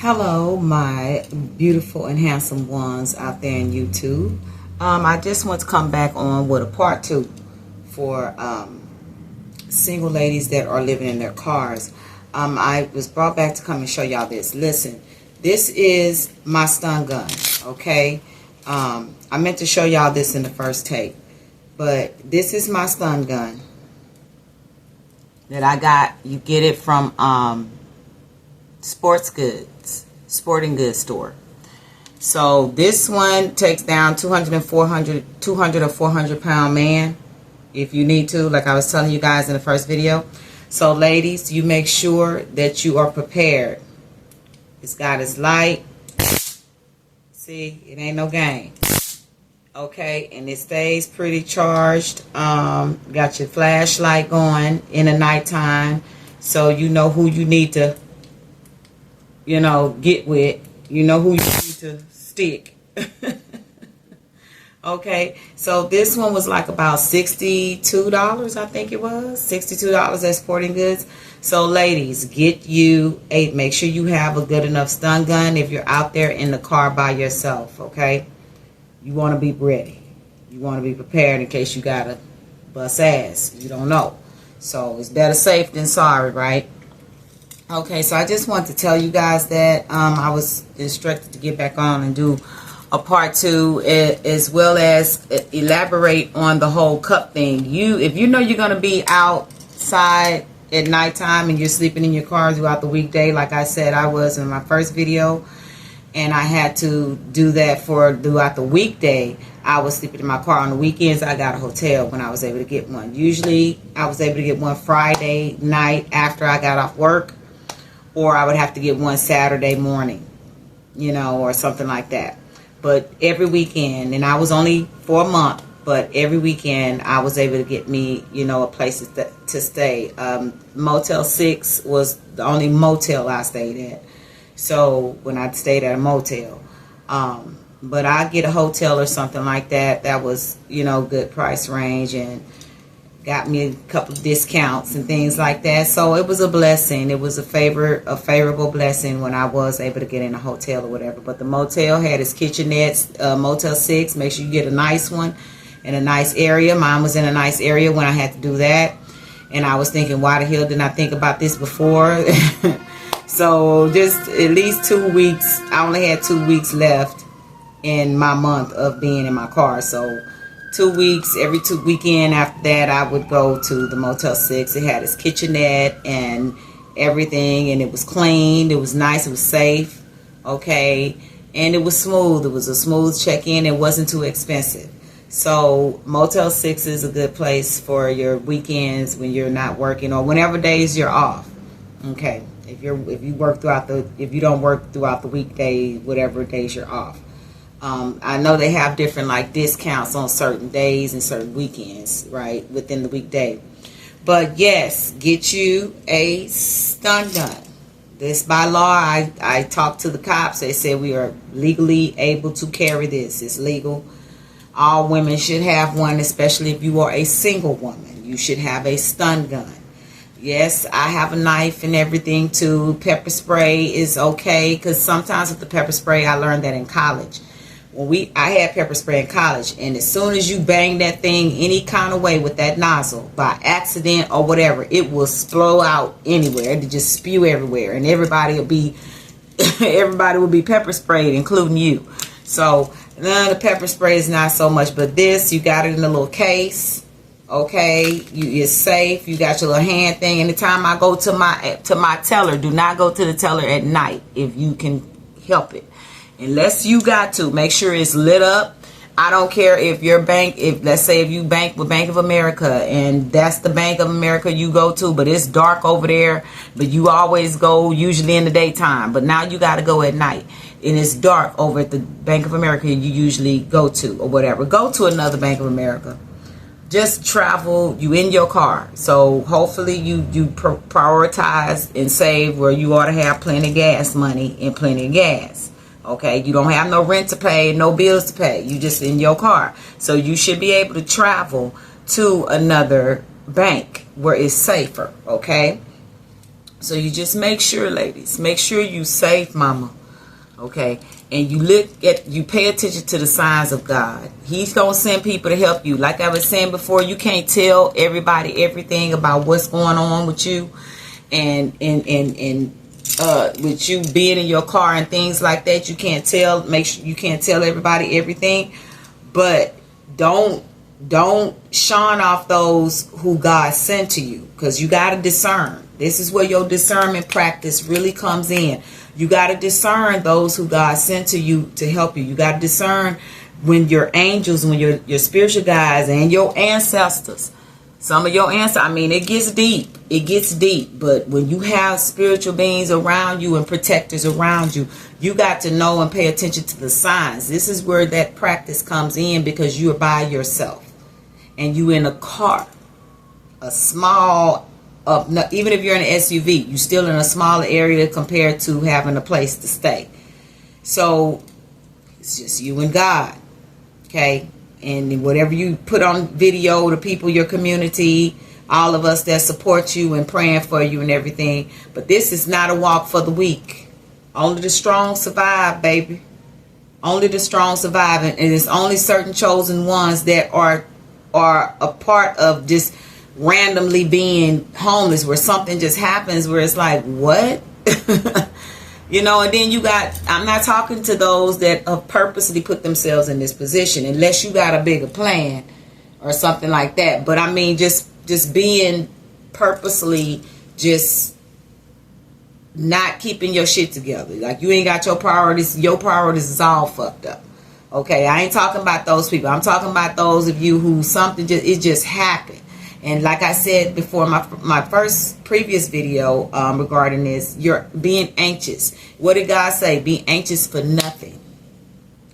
Hello, my beautiful and handsome ones out there in YouTube. I just want to come back on with a part two for single ladies that are living in their cars. I was brought back to come and show y'all this. Listen, this is my stun gun, okay? I meant to show y'all this in the first take, but this is my stun gun that I got. You get it from sporting goods store. So this one takes down 200 or 400 pound man if you need to, like I was telling you guys in the first video. So ladies, you make sure that you are prepared. It's got its light. See, it ain't no game. Okay, and it stays pretty charged. Got your flashlight going in the nighttime, so you know who you need to get with, who you need to stick. Okay, so this one was like about $62, I think it was $62 at Sporting Goods. So ladies, make sure you have a good enough stun gun if you're out there in the car by yourself. Okay, you want to be ready, you want to be prepared in case you gotta bust ass. You don't know, so it's better safe than sorry, right? Okay, so I just want to tell you guys that I was instructed to get back on and do a part two, as well as elaborate on the whole cup thing. If you know you're going to be outside at nighttime and you're sleeping in your car throughout the weekday, like I said I was in my first video, and I had to do that throughout the weekday. I was sleeping in my car. On the weekends, I got a hotel when I was able to get one. Usually, I was able to get one Friday night after I got off work, or I would have to get one Saturday morning, or something like that. But every weekend, and I was only for a month, but every weekend I was able to get me, a place to stay. Motel 6 was the only motel I stayed at. So when I stayed at a motel, but I get a hotel or something like that. That was, good price range, and got me a couple of discounts and things like that. So it was a blessing. It was a favorable blessing when I was able to get in a hotel or whatever. But the motel had its kitchenettes. Motel 6, make sure you get a nice one in a nice area. Mine was in a nice area when I had to do that, and I was thinking, why the hell didn't I think about this before? So just at least 2 weeks. I only had 2 weeks left in my month of being in my car. So 2 weeks, every 2 weekend after that, I would go to the Motel 6. It had its kitchenette and everything, and it was clean. It was nice. It was safe. Okay, and it was smooth. It was a smooth check-in. It wasn't too expensive. So Motel 6 is a good place for your weekends when you're not working, or whenever days you're off. Okay, if you don't work throughout the weekday, whatever days you're off. I know they have different discounts on certain days and certain weekends, right, within the weekday. But yes, get you a stun gun. This by law. I talked to the cops. They said we are legally able to carry this. It's legal. All women should have one, especially if you are a single woman. You should have a stun gun. Yes, I have a knife and everything too. Pepper spray is okay, because sometimes with the pepper spray, I learned that in college. I had pepper spray in college, and as soon as you bang that thing any kind of way with that nozzle, by accident or whatever, it will flow out anywhere. It just spew everywhere, and everybody will be pepper sprayed, including you. So the pepper spray is not so much, but this, you got it in a little case. Okay, it's safe. You got your little hand thing. Anytime I go to my teller, do not go to the teller at night if you can help it. Unless you got to, make sure it's lit up. I don't care if your bank, let's say if you bank with Bank of America, and that's the Bank of America you go to, but it's dark over there, but you always go usually in the daytime, but now you got to go at night, and it's dark over at the Bank of America you usually go to, or whatever. Go to another Bank of America. Just travel, you in your car. So hopefully you prioritize and save where you ought to have plenty of gas money and plenty of gas. Okay, you don't have no rent to pay, no bills to pay. You just in your car. So you should be able to travel to another bank where it's safer. Okay, So you just make sure, ladies, make sure you safe, mama. Okay, and you pay attention to the signs of God. He's gonna send people to help you. Like I was saying before, you can't tell everybody everything about what's going on with you, and with you being in your car and things like that. You can't tell. Make sure you can't tell everybody everything, but don't shun off those who God sent to you, because you got to discern. This is where your discernment practice really comes in. You got to discern those who God sent to you to help you. You got to discern when your angels, when your spiritual guides and your ancestors, some of your ancestors, I mean, it gets deep. It gets deep. But when you have spiritual beings around you and protectors around you, you got to know and pay attention to the signs. This is where that practice comes in, because you're by yourself and you in a car, a small, even if you're in an SUV, you're still in a smaller area compared to having a place to stay. So it's just you and God, okay? And whatever you put on video, the people, your community, all of us that support you and praying for you and everything. But this is not a walk for the weak. Only the strong survive, baby. Only the strong survive, and it's only certain chosen ones that are a part of just randomly being homeless, where something just happens where it's like, what? You know, and then I'm not talking to those that have purposely put themselves in this position, unless you got a bigger plan or something like that. But I mean, just being purposely just not keeping your shit together. Like, you ain't got your priorities is all fucked up. Okay, I ain't talking about those people. I'm talking about those of you who it just happened. And like I said before, my previous video regarding this, you're being anxious. What did God say? Be anxious for nothing.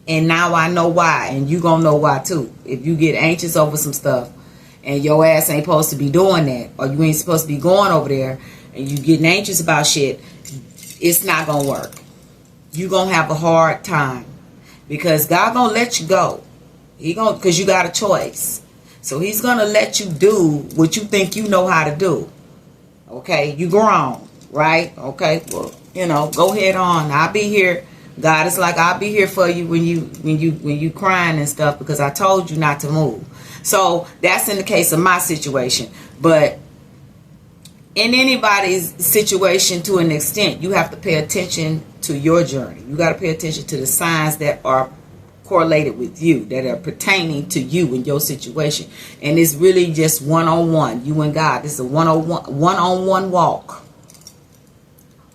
And now I know why, and you gonna know why too. If you get anxious over some stuff, and your ass ain't supposed to be doing that, or you ain't supposed to be going over there, and you getting anxious about shit, it's not gonna work. You gonna have a hard time, because God gonna let you go. Because you got a choice. So he's going to let you do what you think you know how to do. Okay? You grown, right? Okay? Well, go ahead on. I'll be here. God is like, I'll be here for you when you crying and stuff, because I told you not to move. So that's in the case of my situation. But in anybody's situation, to an extent, you have to pay attention to your journey. You got to pay attention to the signs that are correlated with you, that are pertaining to you and your situation. And it's really just one-on-one, you and God. This is a one-on-one walk.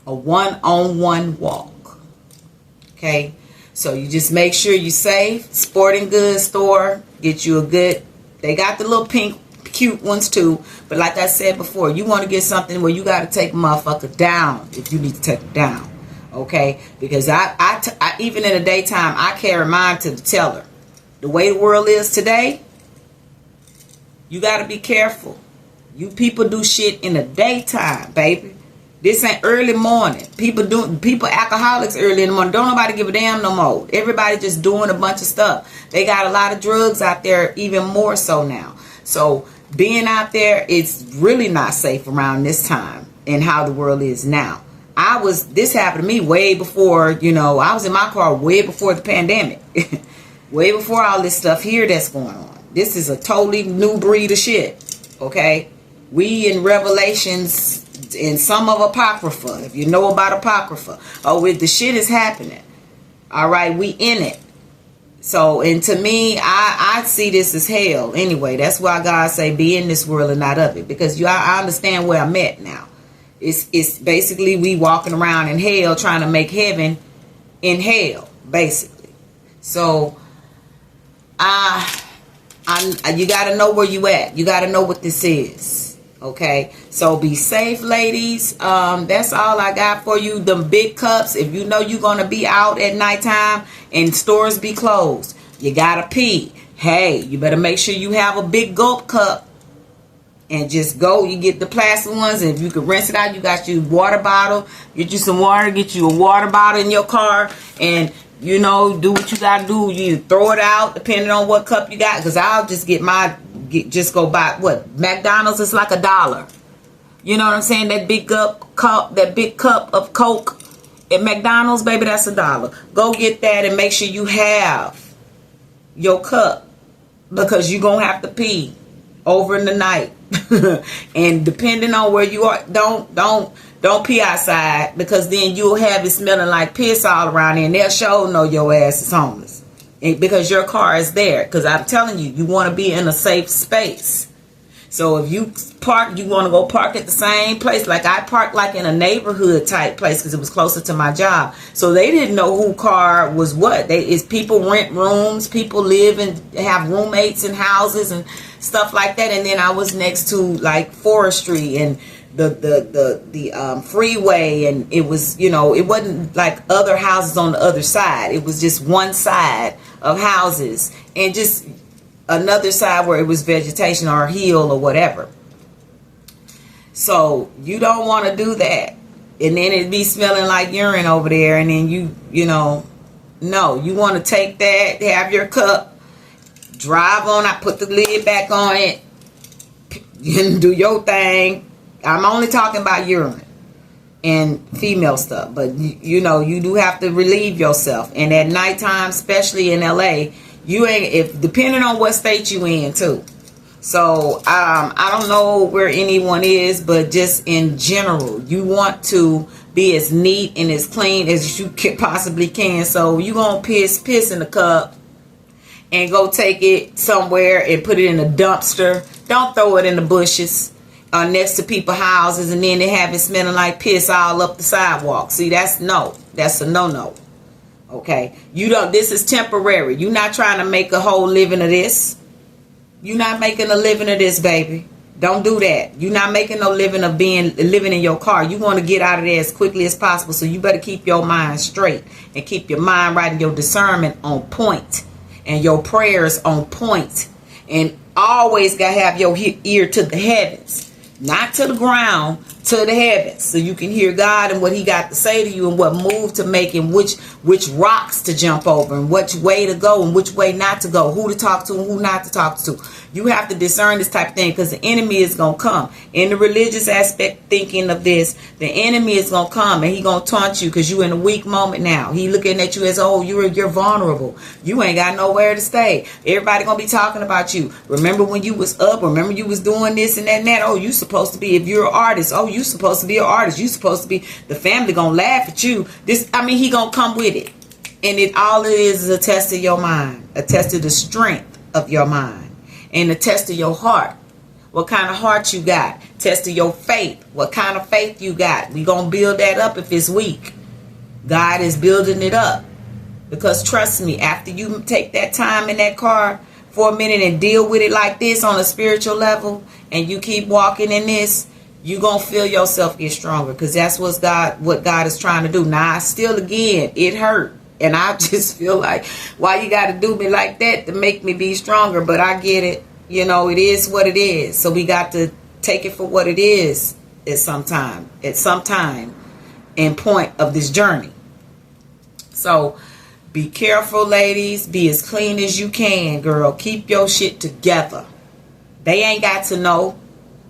A one-on-one walk. Okay? So you just make sure you're safe. Sporting goods store, get you they got the little pink cute ones too. But like I said before, you want to get something where you got to take a motherfucker down if you need to take it down. Okay, because I even in the daytime, I carry mine to the teller. The way the world is today, you got to be careful. You people do shit in the daytime, baby. This ain't early morning. People alcoholics early in the morning. Don't nobody give a damn no more. Everybody just doing a bunch of stuff. They got a lot of drugs out there, even more so now. So being out there, it's really not safe around this time and how the world is now. This happened to me way before, I was in my car way before the pandemic. Way before all this stuff here that's going on. This is a totally new breed of shit. Okay? We in Revelations and some of Apocrypha, if you know about Apocrypha. The shit is happening. All right? We in it. So, and to me, I see this as hell. Anyway, that's why God say be in this world and not of it. Because I understand where I'm at now. It's basically we walking around in hell trying to make heaven in hell, basically. So, you got to know where you at. You got to know what this is. Okay? So, be safe, ladies. That's all I got for you. Them big cups. If you know you're going to be out at nighttime and stores be closed, you got to pee. Hey, you better make sure you have a big gulp cup. And just go, you get the plastic ones, and if you can rinse it out, you got your water bottle, get you some water, get you a water bottle in your car, and, do what you got to do. You throw it out, depending on what cup you got, because I'll just go buy, McDonald's is like $1. You know what I'm saying? That big cup of Coke at McDonald's, baby, that's $1. Go get that and make sure you have your cup, because you're going to have to pee over in the night. And depending on where you are, don't pee outside, because then you'll have it smelling like piss all around here, and they'll sure know your ass is homeless, because your car is there. Because I'm telling you, you want to be in a safe space. So if you park, you want to go park at the same place. Like I parked like in a neighborhood type place because it was closer to my job. So they didn't know who car was what. People rent rooms, people live and have roommates in houses and stuff like that. And then I was next to like forestry and the freeway, and it was, it wasn't like other houses on the other side. It was just one side of houses and just another side where it was vegetation or a hill or whatever. So you don't want to do that, and then it'd be smelling like urine over there, and then no, you want to take that, have your cup, drive on, I put the lid back on it, and do your thing. I'm only talking about urine and female stuff, but you do have to relieve yourself. And at nighttime, especially in LA, depending on what state you in too. So I don't know where anyone is, but just in general, you want to be as neat and as clean as you possibly can. So you gonna piss in the cup and go take it somewhere and put it in a dumpster. Don't throw it in the bushes next to people's houses, and then they have it smelling like piss all up the sidewalk. See, that's a no. Okay, this is temporary. You're not trying to make a whole living of this. You're not making a living of this, baby. Don't do that. You're not making no living of living in your car. You want to get out of there as quickly as possible. So you better keep your mind straight and keep your mind right and your discernment on point and your prayers on point. And always got to have your ear to the heavens, not to the ground, to the heavens, so you can hear God and what he got to say to you, and what move to make, and which rocks to jump over, and which way to go and which way not to go, who to talk to and who not to talk to. You have to discern this type of thing, because the enemy is going to come. In the religious aspect thinking of this, the enemy is going to come and he going to taunt you because you're in a weak moment now. He looking at you as, you're vulnerable. You ain't got nowhere to stay. Everybody going to be talking about you. Remember when you was up? Remember you was doing this and that and that? Oh, you supposed to be, if you're an artist, you supposed to be an artist. You supposed to be, the family going to laugh at you. He going to come with it. And all it is a test of your mind, a test of the strength of your mind, and a test of your heart. What kind of heart you got? Test of your faith. What kind of faith you got? We going to build that up if it's weak. God is building it up. Because trust me, after you take that time in that car for a minute and deal with it like this on a spiritual level, and you keep walking in this, you're going to feel yourself get stronger, because that's what God is trying to do. Now, again, it hurt. And I just feel like, why you got to do me like that to make me be stronger? But I get it. It is what it is. So we got to take it for what it is at some time and point of this journey. So be careful, ladies. Be as clean as you can, girl. Keep your shit together. They ain't got to know.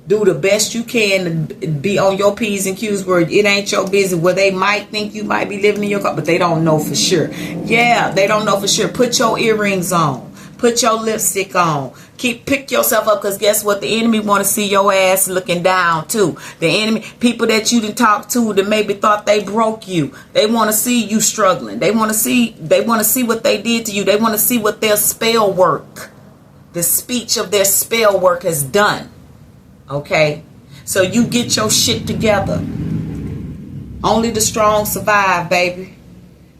Do the best you can to be on your P's and Q's where it ain't your business, where they might think you might be living in your car, but they don't know for sure. Yeah, they don't know for sure. Put your earrings on. Put your lipstick on. Pick yourself up, because guess what? The enemy want to see your ass looking down too. The enemy, people that you didn't talk to that maybe thought they broke you, they want to see you struggling. They want to see what they did to you. They want to see what their spell work, the speech of their spell work has done. Okay, so you get your shit together. Only the strong survive, baby.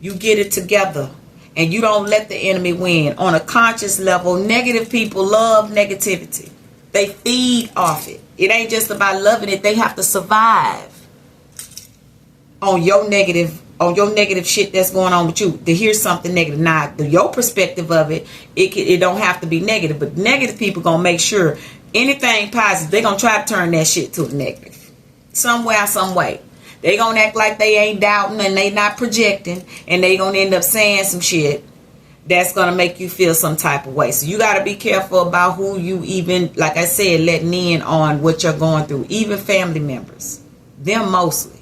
You get it together, and you don't let the enemy win. On a conscious level, negative people love negativity. They feed off it. It ain't just about loving it. They have to survive on your negative shit that's going on with you, to hear something negative. Now, your perspective of it don't have to be negative, but negative people gonna make sure anything positive, they're going to try to turn that shit to a negative. Somewhere, some way. They going to act like they ain't doubting and they not projecting, and they going to end up saying some shit that's going to make you feel some type of way. So you got to be careful about who you even, like I said, letting in on what you're going through. Even family members, them mostly.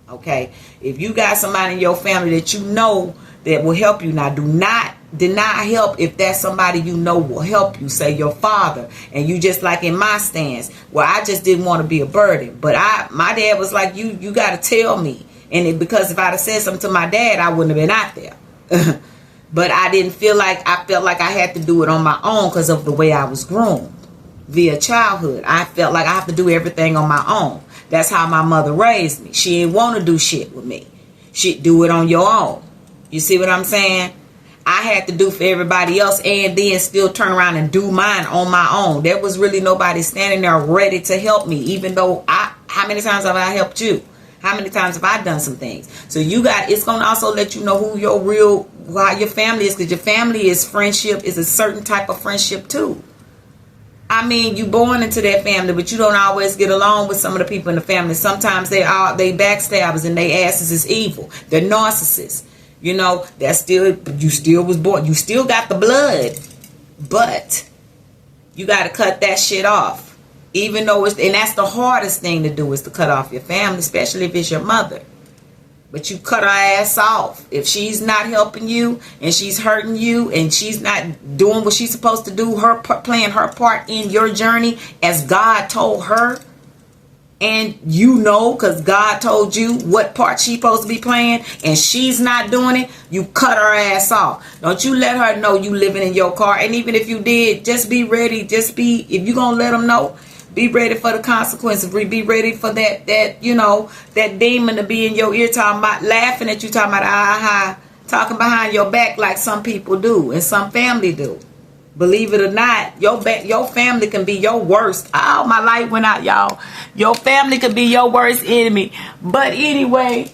Okay, if you got somebody in your family that you know that will help you, now do not deny help if that's somebody you know will help you. Say your father, and you just like in my stance, well, I just didn't want to be a burden, but my dad was like, you got to tell me, and because if I'd have said something to my dad, I wouldn't have been out there. But I felt like I had to do it on my own because of the way I was groomed via childhood. I felt like I have to do everything on my own. That's how my mother raised me. She didn't want to do shit with me. She'd do it on your own. You see what I'm saying? I had to do for everybody else and then still turn around and do mine on my own. There was really nobody standing there ready to help me, even though how many times have I helped you? How many times have I done some things? So it's going to also let you know who how your family is, because your family is a certain type of friendship too. I mean, you born into that family, but you don't always get along with some of the people in the family. Sometimes they backstabbers and they asses is evil. They're narcissists. You know, you still was born. You still got the blood, but you got to cut that shit off. Even though and that's the hardest thing to do, is to cut off your family, especially if it's your mother. But you cut her ass off. If she's not helping you and she's hurting you and she's not doing what she's supposed to do, playing her part in your journey as God told her, and you know, because God told you what part she's supposed to be playing, and she's not doing it, you cut her ass off. Don't you let her know you living in your car. And even if you did, just be ready. If you're going to let them know, be ready for the consequences. Be ready for that demon to be in your ear laughing at you, talking about, talking behind your back like some people do and some family do. Believe it or not, your family can be your worst. Oh, my light went out, y'all. Your family could be your worst enemy. But anyway,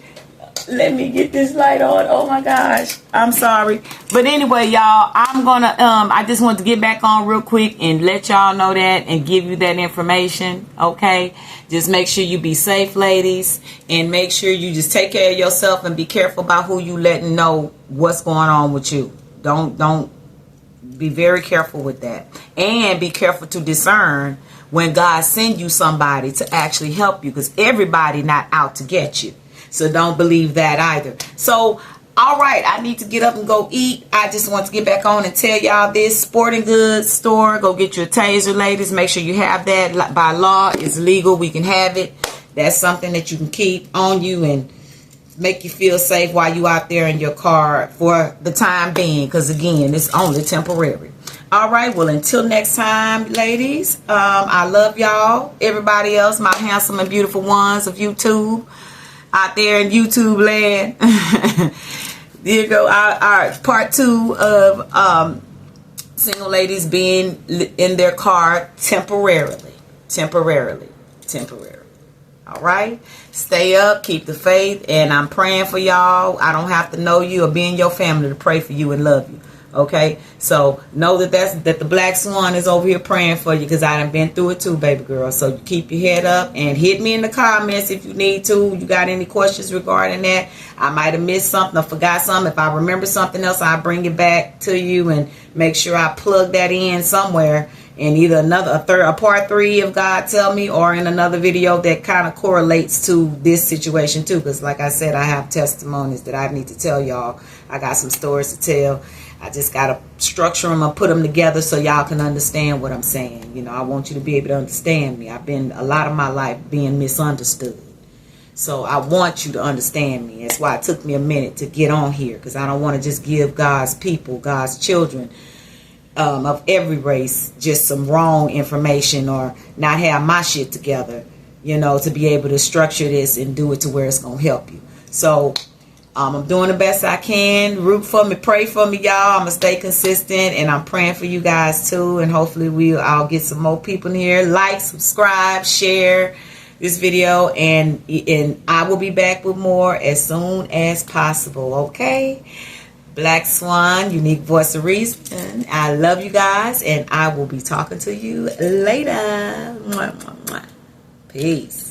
let me get this light on. Oh my gosh, I'm sorry. But anyway, y'all, I'm gonna I just want to get back on real quick and let y'all know that and give you that information. Okay, just make sure you be safe, ladies, and make sure you just take care of yourself and be careful about who you letting know what's going on with you. Don't be very careful with that, and be careful to discern when God send you somebody to actually help you, because everybody not out to get you. So don't believe that either. So, all right, I need to get up and go eat. I just want to get back on and tell y'all this. Sporting goods store. Go get your taser, ladies. Make sure you have that. By law, it's legal. We can have it. That's something that you can keep on you and make you feel safe while you out there in your car for the time being. Because, again, it's only temporary. All right, well, until next time, ladies, I love y'all. Everybody else, my handsome and beautiful ones of YouTube. Out there in YouTube land. There you go. Our part 2 of single ladies being in their car temporarily. All right. Stay up. Keep the faith. And I'm praying for y'all. I don't have to know you or be in your family to pray for you and love you. Okay, so know that the Black Swan is over here praying for you, because I done been through it too, baby girl. So you keep your head up and hit me in the comments if you need to. You got any questions regarding that? I might have missed something or forgot something. If I remember something else, I'll bring it back to you and make sure I plug that in somewhere in either a part 3 if God tell me, or in another video that kind of correlates to this situation too. Because like I said, I have testimonies that I need to tell y'all. I got some stories to tell. I just got to structure them and put them together so y'all can understand what I'm saying. You know, I want you to be able to understand me. I've been a lot of my life being misunderstood. So I want you to understand me. That's why it took me a minute to get on here, because I don't want to just give God's people, God's children of every race, just some wrong information or not have my shit together, you know, to be able to structure this and do it to where it's going to help you. So I'm doing the best I can. Root for me, pray for me, y'all. I'm gonna stay consistent, and I'm praying for you guys too. And hopefully I'll get some more people in here. Like, subscribe, share this video, and I will be back with more as soon as possible. Okay, Black Swan, unique voice of reason. I love you guys, and I will be talking to you later. Mwah, mwah, mwah. Peace.